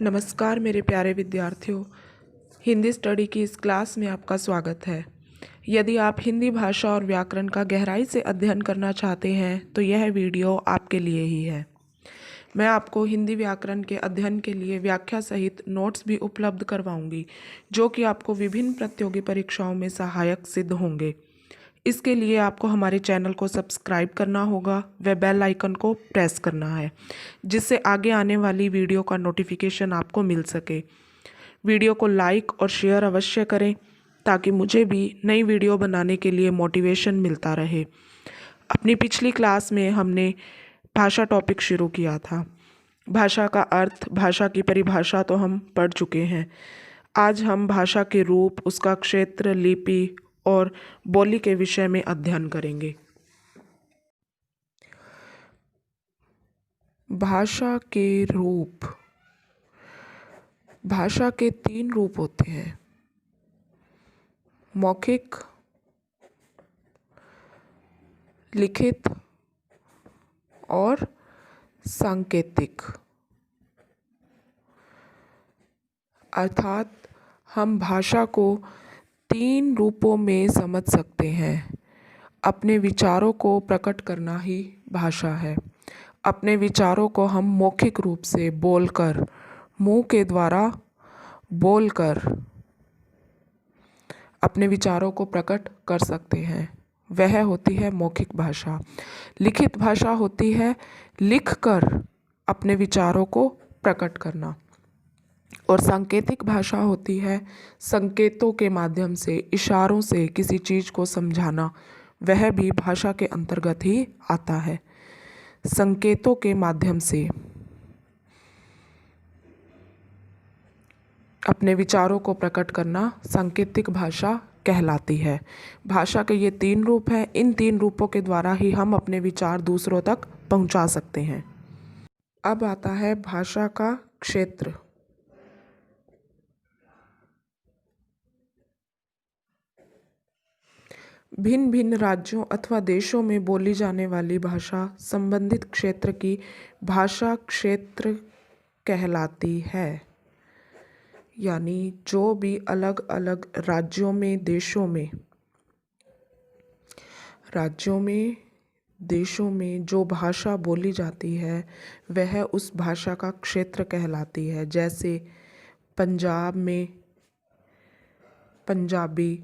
नमस्कार मेरे प्यारे विद्यार्थियों, हिंदी स्टडी की इस क्लास में आपका स्वागत है। यदि आप हिंदी भाषा और व्याकरण का गहराई से अध्ययन करना चाहते हैं तो यह वीडियो आपके लिए ही है। मैं आपको हिंदी व्याकरण के अध्ययन के लिए व्याख्या सहित नोट्स भी उपलब्ध करवाऊंगी, जो कि आपको विभिन्न प्रतियोगी परीक्षाओं में सहायक सिद्ध होंगे। इसके लिए आपको हमारे चैनल को सब्सक्राइब करना होगा व बेल आइकन को प्रेस करना है, जिससे आगे आने वाली वीडियो का नोटिफिकेशन आपको मिल सके। वीडियो को लाइक और शेयर अवश्य करें ताकि मुझे भी नई वीडियो बनाने के लिए मोटिवेशन मिलता रहे। अपनी पिछली क्लास में हमने भाषा टॉपिक शुरू किया था। भाषा का अर्थ, भाषा की परिभाषा तो हम पढ़ चुके हैं। आज हम भाषा के रूप, उसका क्षेत्र, लिपि और बोली के विषय में अध्ययन करेंगे। भाषा के रूप। भाषा के 3 रूप होते हैं: मौखिक, लिखित और सांकेतिक। अर्थात हम भाषा को 3 रूपों में समझ सकते हैं। अपने विचारों को प्रकट करना ही भाषा है। अपने विचारों को हम मौखिक रूप से बोलकर, मुंह के द्वारा बोलकर अपने विचारों को प्रकट कर सकते हैं, वह होती है मौखिक भाषा। लिखित भाषा होती है लिखकर अपने विचारों को प्रकट करना। और सांकेतिक भाषा होती है संकेतों के माध्यम से, इशारों से किसी चीज़ को समझाना, वह भी भाषा के अंतर्गत ही आता है। संकेतों के माध्यम से अपने विचारों को प्रकट करना सांकेतिक भाषा कहलाती है। भाषा के ये 3 रूप हैं। इन 3 रूपों के द्वारा ही हम अपने विचार दूसरों तक पहुंचा सकते हैं। अब आता है भाषा का क्षेत्र। भिन्न भिन्न राज्यों अथवा देशों में बोली जाने वाली भाषा संबंधित क्षेत्र की भाषा क्षेत्र कहलाती है। यानी जो भी अलग अलग राज्यों में, देशों में जो भाषा बोली जाती है वह उस भाषा का क्षेत्र कहलाती है। जैसे पंजाब में पंजाबी,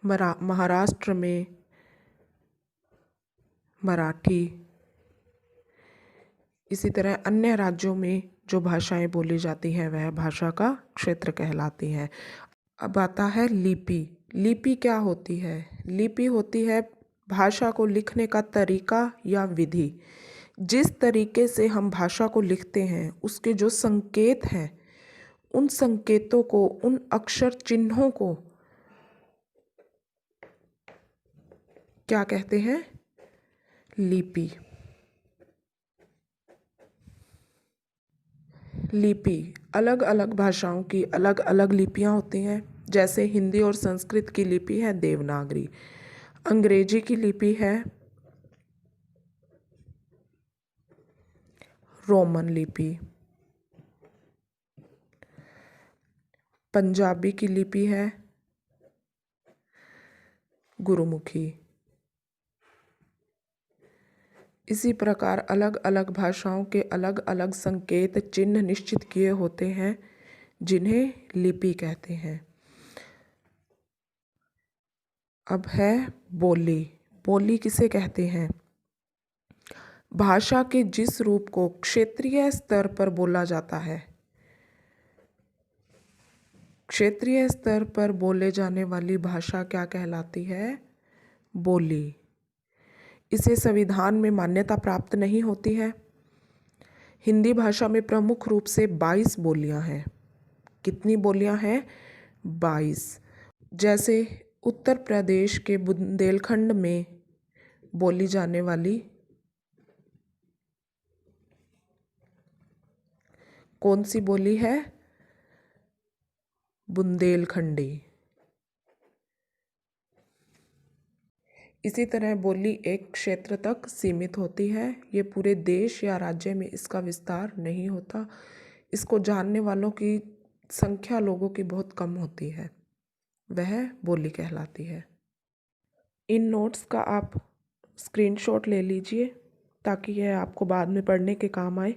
महाराष्ट्र में मराठी, इसी तरह अन्य राज्यों में जो भाषाएं बोली जाती हैं वह भाषा का क्षेत्र कहलाती हैं। अब आता है लिपि। लिपि क्या होती है? लिपि होती है भाषा को लिखने का तरीका या विधि। जिस तरीके से हम भाषा को लिखते हैं उसके जो संकेत हैं, उन संकेतों को, उन अक्षर चिन्हों को क्या कहते हैं? लिपि। लिपि अलग अलग भाषाओं की अलग अलग लिपियां होती हैं। जैसे हिंदी और संस्कृत की लिपि है देवनागरी, अंग्रेजी की लिपि है रोमन लिपि, पंजाबी की लिपि है गुरुमुखी। इसी प्रकार अलग अलग भाषाओं के अलग अलग संकेत चिन्ह निश्चित किए होते हैं, जिन्हें लिपि कहते हैं। अब है बोली। बोली किसे कहते हैं? भाषा के जिस रूप को क्षेत्रीय स्तर पर बोला जाता है, क्षेत्रीय स्तर पर बोले जाने वाली भाषा क्या कहलाती है? बोली। इसे संविधान में मान्यता प्राप्त नहीं होती है। हिंदी भाषा में प्रमुख रूप से 22 बोलियां हैं। कितनी बोलियां हैं? 22। जैसे उत्तर प्रदेश के बुंदेलखंड में बोली जाने वाली कौन सी बोली है? बुंदेलखंडी। इसी तरह बोली एक क्षेत्र तक सीमित होती है। ये पूरे देश या राज्य में इसका विस्तार नहीं होता। इसको जानने वालों की संख्या लोगों की बहुत कम होती है, वह बोली कहलाती है। इन नोट्स का आप स्क्रीनशॉट ले लीजिए ताकि यह आपको बाद में पढ़ने के काम आए।